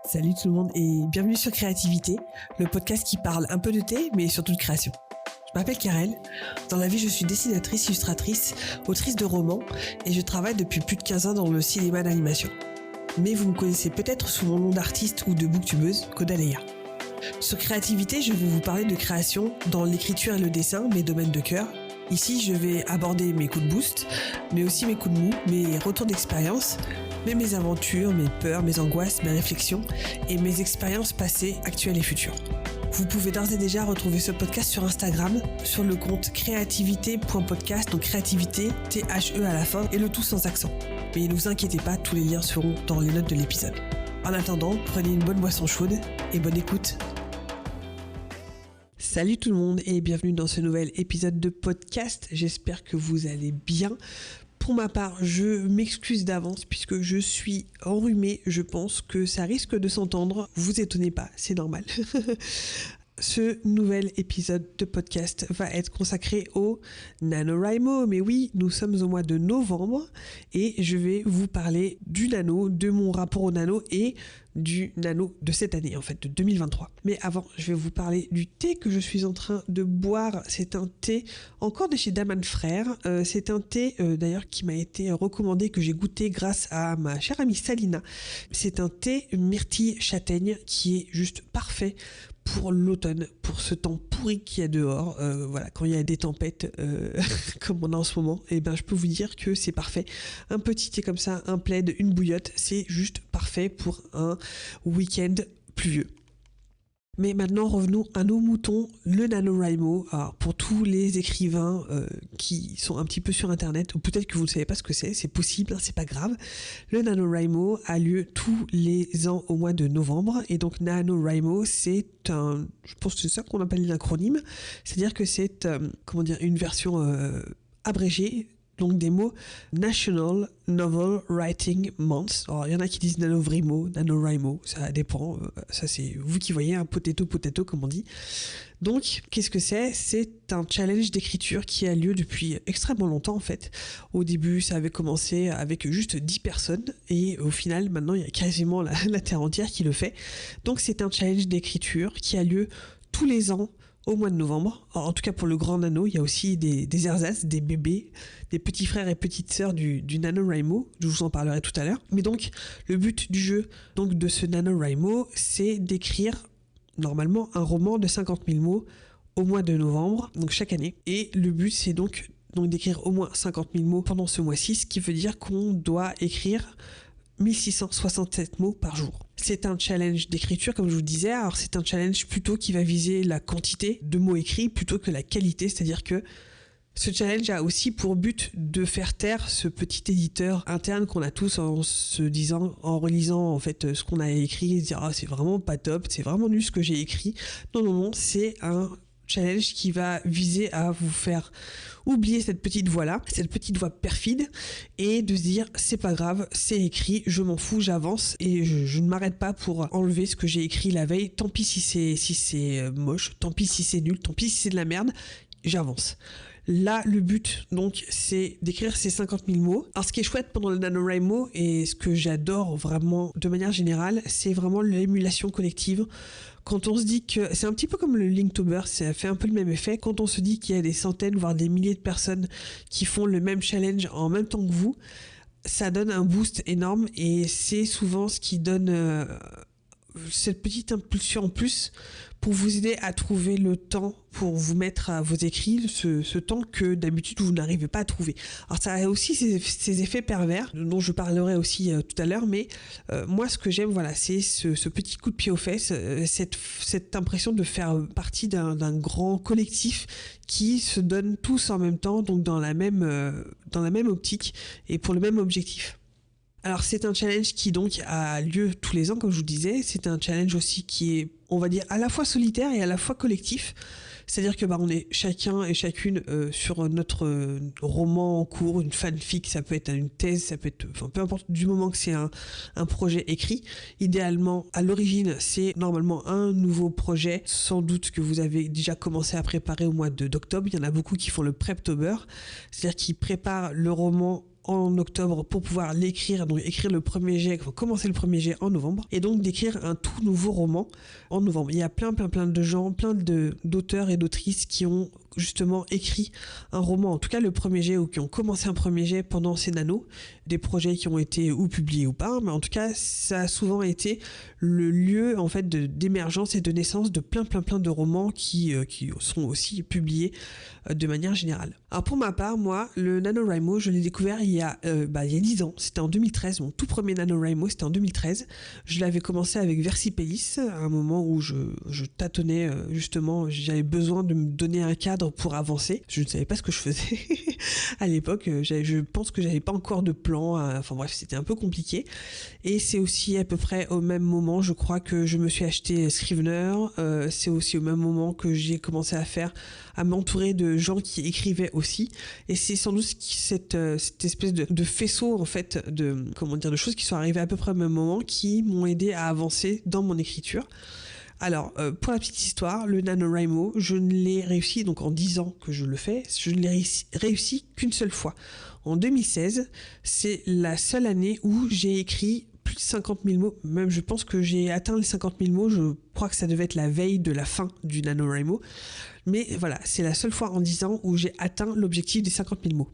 Salut tout le monde et bienvenue sur Créativité, le podcast qui parle un peu de thé mais surtout de création. Je m'appelle Karel, dans la vie je suis dessinatrice, illustratrice, autrice de romans et je travaille depuis plus de 15 ans dans le cinéma d'animation. Mais vous me connaissez peut-être sous mon nom d'artiste ou de booktubeuse, Kodaleya. Sur Créativité, je vais vous parler de création dans l'écriture et le dessin, mes domaines de cœur. Ici, je vais aborder mes coups de boost, mais aussi mes coups de mou, mes retours d'expérience, mes aventures, mes peurs, mes angoisses, mes réflexions et mes expériences passées, actuelles et futures. Vous pouvez d'ores et déjà retrouver ce podcast sur Instagram, sur le compte créativité.podcast, donc créativité, T-H-E à la fin, et le tout sans accent. Mais ne vous inquiétez pas, tous les liens seront dans les notes de l'épisode. En attendant, prenez une bonne boisson chaude et bonne écoute. Salut tout le monde et bienvenue dans ce nouvel épisode de podcast. J'espère que vous allez bien. Pour ma part, je m'excuse d'avance puisque je suis enrhumée. Je pense que ça risque de s'entendre. Vous étonnez pas, c'est normal. Ce nouvel épisode de podcast va être consacré au NaNoWriMo. Mais oui, nous sommes au mois de novembre et je vais vous parler du nano, de mon rapport au nano et du nano de cette année, en fait, de 2023. Mais avant, je vais vous parler du thé que je suis en train de boire. C'est un thé encore de chez Daman Frères. C'est un thé, d'ailleurs, qui m'a été recommandé, que j'ai goûté grâce à ma chère amie Salina. C'est un thé myrtille châtaigne qui est juste parfait pour l'automne, pour ce temps pourri qu'il y a dehors. Voilà, quand il y a des tempêtes comme on a en ce moment, et ben je peux vous dire que c'est parfait. Un petit thé comme ça, un plaid, une bouillotte, c'est juste parfait pour un week-end pluvieux. Mais maintenant, revenons à nos moutons, le NaNoWriMo. Alors, pour tous les écrivains qui sont un petit peu sur Internet, ou peut-être que vous ne savez pas ce que c'est possible, hein, c'est pas grave. Le NaNoWriMo a lieu tous les ans au mois de novembre. Et donc, NaNoWriMo, c'est je pense que c'est ça qu'on appelle l'acronyme. C'est-à-dire que c'est, une version abrégée, donc des mots National Novel Writing Month. Alors, il y en a qui disent NaNoWriMo, ça dépend. Ça, c'est vous qui voyez, un potato, comme on dit. Donc, qu'est-ce que c'est ? C'est un challenge d'écriture qui a lieu depuis extrêmement longtemps, en fait. Au début, ça avait commencé avec juste 10 personnes. Et au final, maintenant, il y a quasiment la Terre entière qui le fait. Donc, c'est un challenge d'écriture qui a lieu tous les ans au mois de novembre. Alors, en tout cas pour le grand nano, il y a aussi des ersatz, des bébés, des petits frères et petites sœurs du NaNoWriMo. Je vous en parlerai tout à l'heure. Mais donc, le but du jeu donc de ce NaNoWriMo, c'est d'écrire normalement un roman de 50 000 mots au mois de novembre, donc chaque année. Et le but, c'est donc d'écrire au moins 50 000 mots pendant ce mois-ci, ce qui veut dire qu'on doit écrire 1667 mots par jour. C'est un challenge d'écriture, comme je vous disais. Alors, c'est un challenge plutôt qui va viser la quantité de mots écrits plutôt que la qualité. C'est-à-dire que ce challenge a aussi pour but de faire taire ce petit éditeur interne qu'on a tous en se disant, en relisant en fait ce qu'on a écrit, et se dire ah c'est vraiment pas top, c'est vraiment nul ce que j'ai écrit. Non, c'est un challenge qui va viser à vous faire oublier cette petite voix-là, cette petite voix perfide, et de se dire c'est pas grave, c'est écrit, je m'en fous, j'avance et je ne m'arrête pas pour enlever ce que j'ai écrit la veille. Tant pis si c'est moche, tant pis si c'est nul, tant pis si c'est de la merde, j'avance. Là, le but, donc, c'est d'écrire ces 50 000 mots. Alors, ce qui est chouette pendant le NaNoWriMo, et ce que j'adore vraiment de manière générale, c'est vraiment l'émulation collective. Quand on se dit que... C'est un petit peu comme le Linktober, ça fait un peu le même effet. Quand on se dit qu'il y a des centaines, voire des milliers de personnes qui font le même challenge en même temps que vous, ça donne un boost énorme, et c'est souvent ce qui donne... cette petite impulsion en plus pour vous aider à trouver le temps pour vous mettre à vos écrits, ce temps que d'habitude vous n'arrivez pas à trouver. Alors ça a aussi ces effets pervers dont je parlerai aussi tout à l'heure, mais moi ce que j'aime, voilà, c'est ce petit coup de pied aux fesses, cette impression de faire partie d'un grand collectif qui se donne tous en même temps, donc dans la même optique et pour le même objectif. Alors c'est un challenge qui donc a lieu tous les ans, comme je vous disais. C'est un challenge aussi qui est, on va dire, à la fois solitaire et à la fois collectif. C'est-à-dire que on est chacun et chacune sur notre roman en cours, une fanfic, ça peut être une thèse, ça peut être, peu importe, du moment que c'est un projet écrit. Idéalement, à l'origine, c'est normalement un nouveau projet, sans doute que vous avez déjà commencé à préparer au mois d'octobre. Il y en a beaucoup qui font le Preptober, c'est-à-dire qu'ils préparent le roman en octobre pour pouvoir l'écrire, donc écrire le premier jet, commencer le premier jet en novembre, et donc d'écrire un tout nouveau roman en novembre. Il y a plein de gens, d'auteurs et d'autrices qui ont justement écrit un roman, en tout cas le premier jet, ou qui ont commencé un premier jet pendant ces nanos, des projets qui ont été ou publiés ou pas, mais en tout cas ça a souvent été le lieu en fait d'émergence et de naissance de plein de romans qui sont aussi publiés de manière générale. Alors pour ma part, moi, le NaNoWriMo, je l'ai découvert il y a 10 ans, c'était en 2013, mon tout premier NaNoWriMo, c'était en 2013. Je l'avais commencé avec Versipellis, à un moment où je tâtonnais, justement, j'avais besoin de me donner un cadre pour avancer. Je ne savais pas ce que je faisais à l'époque, je pense que j'avais pas encore de plan, enfin bref, c'était un peu compliqué. Et c'est aussi à peu près au même moment, je crois, que je me suis acheté Scrivener, c'est aussi au même moment que j'ai commencé à m'entourer de gens qui écrivaient aussi, et c'est sans doute cette espèce de faisceau en fait de choses qui sont arrivées à peu près au même moment qui m'ont aidé à avancer dans mon écriture. Alors, pour la petite histoire, le NaNoWriMo, je ne l'ai réussi, donc en 10 ans que je le fais, je ne l'ai réussi qu'une seule fois. En 2016, c'est la seule année où j'ai écrit plus de 50 000 mots, même je pense que j'ai atteint les 50 000 mots, je crois que ça devait être la veille de la fin du NaNoWriMo, mais voilà, c'est la seule fois en 10 ans où j'ai atteint l'objectif des 50 000 mots.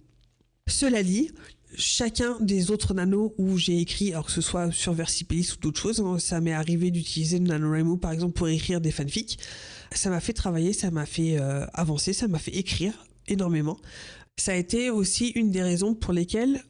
Cela dit, chacun des autres nanos où j'ai écrit, alors que ce soit sur Versipellis ou d'autres choses, ça m'est arrivé d'utiliser le NaNoWriMo par exemple pour écrire des fanfics, ça m'a fait travailler, ça m'a fait avancer, ça m'a fait écrire énormément. Ça a été aussi une des raisons pour lesquelles,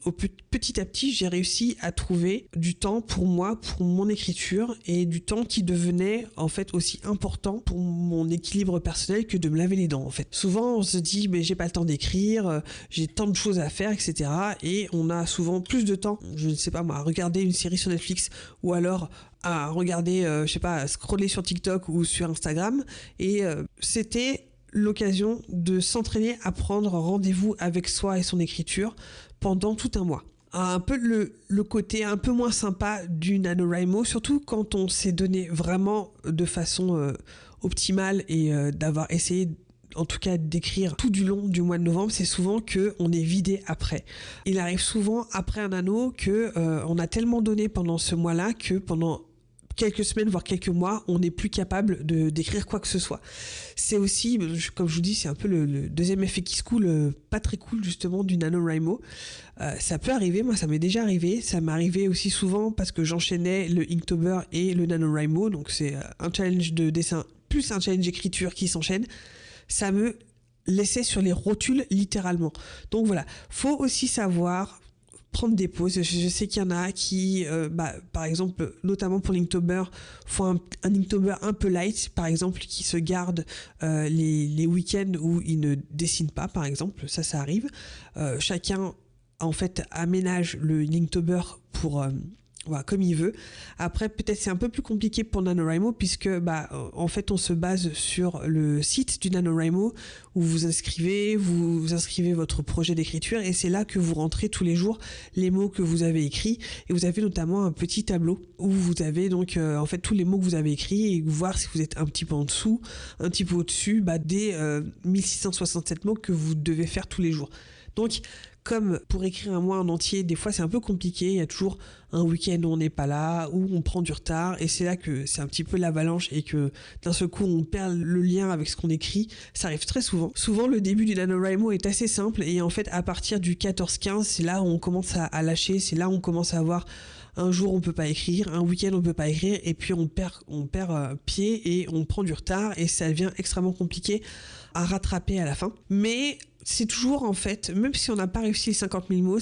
petit à petit, j'ai réussi à trouver du temps pour moi, pour mon écriture, et du temps qui devenait en fait aussi important pour mon équilibre personnel que de me laver les dents en fait. Souvent on se dit mais j'ai pas le temps d'écrire, j'ai tant de choses à faire, etc. Et on a souvent plus de temps, je ne sais pas moi, à regarder une série sur Netflix ou alors à regarder, à scroller sur TikTok ou sur Instagram, et c'était l'occasion de s'entraîner à prendre rendez-vous avec soi et son écriture pendant tout un mois. Un peu le côté un peu moins sympa du NaNoWriMo, surtout quand on s'est donné vraiment de façon optimale et d'avoir essayé en tout cas d'écrire tout du long du mois de novembre, c'est souvent qu'on est vidé après. Il arrive souvent après un nano que on a tellement donné pendant ce mois-là que pendant quelques semaines, voire quelques mois, on n'est plus capable d'écrire quoi que ce soit. C'est aussi, comme je vous dis, c'est un peu le deuxième effet qui se coule, pas très cool justement du NaNoWriMo. Ça peut arriver, moi ça m'est déjà arrivé, ça m'est arrivé aussi souvent parce que j'enchaînais le Inktober et le NaNoWriMo, donc c'est un challenge de dessin plus un challenge d'écriture qui s'enchaîne. Ça me laissait sur les rotules littéralement. Donc voilà, faut aussi savoir prendre des pauses. Je sais qu'il y en a qui, par exemple, notamment pour l'Inktober, font un Inktober un peu light, par exemple, qui se gardent les week-ends où ils ne dessinent pas, par exemple, ça arrive. Chacun, en fait, aménage le Inktober pour comme il veut. Après, peut-être c'est un peu plus compliqué pour NaNoWriMo puisque en fait on se base sur le site du NaNoWriMo où vous inscrivez votre projet d'écriture et c'est là que vous rentrez tous les jours les mots que vous avez écrits et vous avez notamment un petit tableau où vous avez donc en fait tous les mots que vous avez écrits et voir si vous êtes un petit peu en dessous, un petit peu au-dessus des 1667 mots que vous devez faire tous les jours. Donc comme pour écrire un mois en entier, des fois c'est un peu compliqué, il y a toujours un week-end où on n'est pas là, où on prend du retard, et c'est là que c'est un petit peu l'avalanche et que d'un seul coup on perd le lien avec ce qu'on écrit. Ça arrive très souvent. Souvent le début du NaNoWriMo est assez simple, et en fait à partir du 14-15, c'est là où on commence à lâcher, c'est là où on commence à avoir un jour on peut pas écrire, un week-end on peut pas écrire, et puis on perd pied et on prend du retard, et ça devient extrêmement compliqué à rattraper à la fin. Mais c'est toujours en fait, même si on n'a pas réussi les 50 000 mots,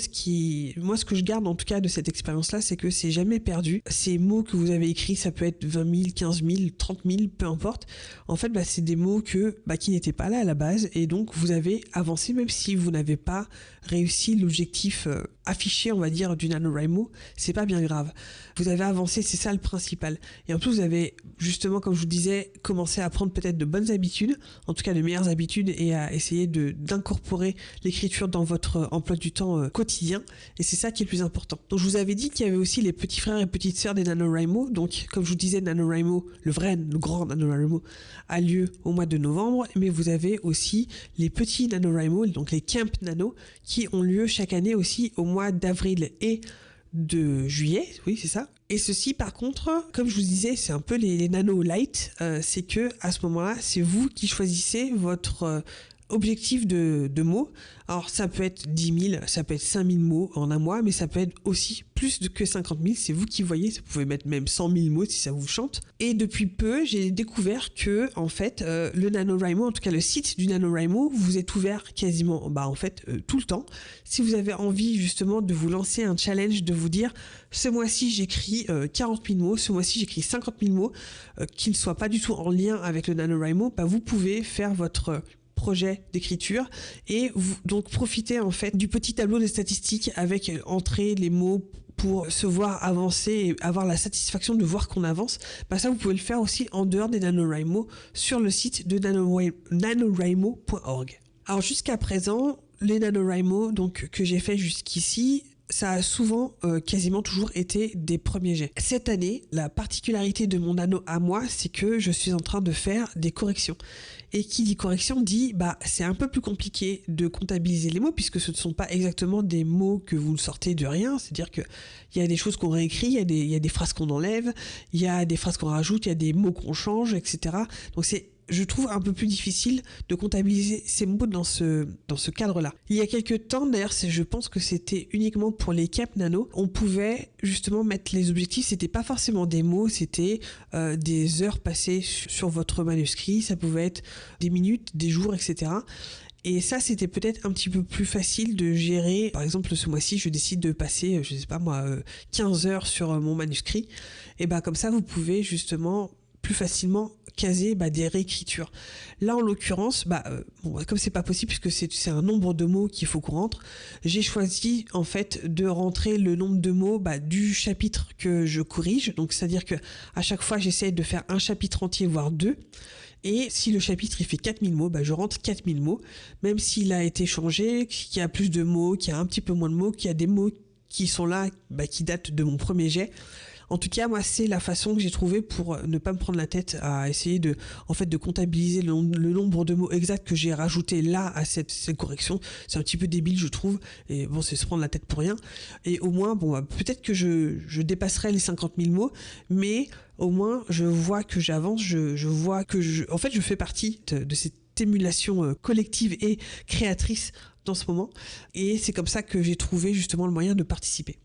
moi ce que je garde en tout cas de cette expérience-là, c'est que c'est jamais perdu. Ces mots que vous avez écrits, ça peut être 20 000, 15 000, 30 000, peu importe. En fait, c'est des mots qui n'étaient pas là à la base, et donc vous avez avancé même si vous n'avez pas réussi l'objectif affiché, on va dire, du NaNoWriMo, c'est pas bien grave. Vous avez avancé, c'est ça le principal. Et en plus, vous avez justement, comme je vous disais, commencé à prendre peut-être de bonnes habitudes, en tout cas de meilleures habitudes, et à essayer d'incorporer l'écriture dans votre emploi du temps quotidien. Et c'est ça qui est le plus important. Donc je vous avais dit qu'il y avait aussi les petits frères et petites sœurs des NaNoWriMo. Donc comme je vous disais, NaNoWriMo, le grand NaNoWriMo, a lieu au mois de novembre, mais vous avez aussi les petits NaNoWriMo, donc les Camp Nano, qui ont lieu chaque année aussi au mois mois d'avril et de juillet, oui c'est ça. Et ceci par contre, comme je vous disais, c'est un peu les nano light, c'est que à ce moment-là, c'est vous qui choisissez votre objectif de mots. Alors ça peut être 10 000, ça peut être 5 000 mots en un mois, mais ça peut être aussi plus que 50 000, c'est vous qui voyez, vous pouvez mettre même 100 000 mots si ça vous chante. Et depuis peu, j'ai découvert que en fait, le NaNoWriMo, en tout cas le site du NaNoWriMo, vous est ouvert quasiment, tout le temps. Si vous avez envie justement de vous lancer un challenge, de vous dire, ce mois-ci j'écris 40 000 mots, ce mois-ci j'écris 50 000 mots, qui ne soient pas du tout en lien avec le NaNoWriMo, vous pouvez faire votre projet d'écriture et vous donc profiter en fait du petit tableau de statistiques avec entrée les mots pour se voir avancer et avoir la satisfaction de voir qu'on avance. Ça vous pouvez le faire aussi en dehors des NaNoWriMo sur le site de nanowrimo.org. Alors jusqu'à présent, les NaNoWriMo donc que j'ai fait jusqu'ici, ça a souvent, quasiment toujours été des premiers jets. Cette année, la particularité de mon nano à moi, c'est que je suis en train de faire des corrections. Et qui dit correction dit, c'est un peu plus compliqué de comptabiliser les mots puisque ce ne sont pas exactement des mots que vous sortez de rien. C'est-à-dire qu'il y a des choses qu'on réécrit, il y a des phrases qu'on enlève, il y a des phrases qu'on rajoute, il y a des mots qu'on change, etc. Donc je trouve un peu plus difficile de comptabiliser ces mots dans ce cadre-là. Il y a quelques temps, d'ailleurs, je pense que c'était uniquement pour les Cap Nano, on pouvait justement mettre les objectifs, c'était pas forcément des mots, c'était des heures passées sur votre manuscrit, ça pouvait être des minutes, des jours, etc. Et ça, c'était peut-être un petit peu plus facile de gérer. Par exemple, ce mois-ci, je décide de passer, 15 heures sur mon manuscrit. Et comme ça, vous pouvez justement plus facilement caser des réécritures. Là, en l'occurrence, comme c'est pas possible puisque c'est un nombre de mots qu'il faut qu'on rentre, j'ai choisi en fait de rentrer le nombre de mots du chapitre que je corrige. Donc, c'est-à-dire que à chaque fois, j'essaie de faire un chapitre entier, voire 2. Et si le chapitre il fait 4000 mots, je rentre 4000 mots, même s'il a été changé, qu'il y a plus de mots, qu'il y a un petit peu moins de mots, qu'il y a des mots qui sont là, qui datent de mon premier jet. En tout cas, moi, c'est la façon que j'ai trouvée pour ne pas me prendre la tête à essayer de comptabiliser le nombre de mots exacts que j'ai rajouté là à cette correction. C'est un petit peu débile, je trouve. Et bon, c'est se prendre la tête pour rien. Et au moins, peut-être que je dépasserai les 50 000 mots, mais au moins, je vois que j'avance, je vois que je fais partie de cette émulation collective et créatrice dans ce moment. Et c'est comme ça que j'ai trouvé justement le moyen de participer.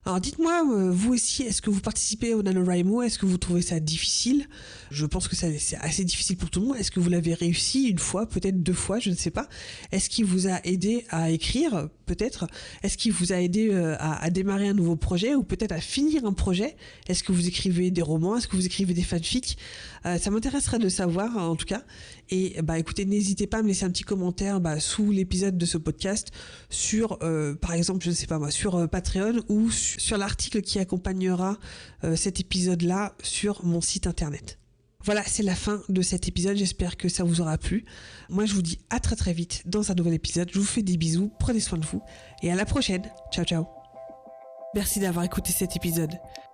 Alors dites-moi, vous aussi, est-ce que vous participez au NaNoWriMo? Est-ce que vous trouvez ça difficile? Je pense que c'est assez difficile pour tout le monde. Est-ce que vous l'avez réussi une fois, peut-être 2 fois, je ne sais pas. Est-ce qu'il vous a aidé à écrire, peut-être? Est-ce qu'il vous a aidé à démarrer un nouveau projet ou peut-être à finir un projet? Est-ce que vous écrivez des romans? Est-ce que vous écrivez des fanfics? Ça m'intéresserait de savoir, en tout cas. Et écoutez, n'hésitez pas à me laisser un petit commentaire sous l'épisode de ce podcast sur, par exemple, je ne sais pas moi, sur Patreon ou sur l'article qui accompagnera cet épisode-là sur mon site internet. Voilà, c'est la fin de cet épisode, j'espère que ça vous aura plu. Moi, je vous dis à très très vite dans un nouvel épisode. Je vous fais des bisous, prenez soin de vous et à la prochaine. Ciao ciao. Merci d'avoir écouté cet épisode.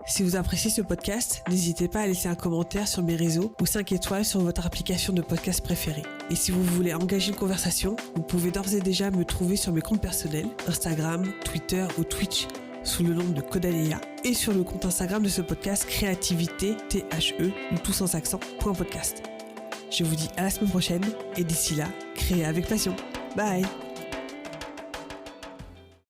Si vous appréciez ce podcast, n'hésitez pas à laisser un commentaire sur mes réseaux ou 5 étoiles sur votre application de podcast préférée. Et si vous voulez engager une conversation, vous pouvez d'ores et déjà me trouver sur mes comptes personnels, Instagram, Twitter ou Twitch, sous le nom de Caudaléa, et sur le compte Instagram de ce podcast, Créativité, THE, ou tout sans accent, .podcast. Je vous dis à la semaine prochaine, et d'ici là, créez avec passion. Bye!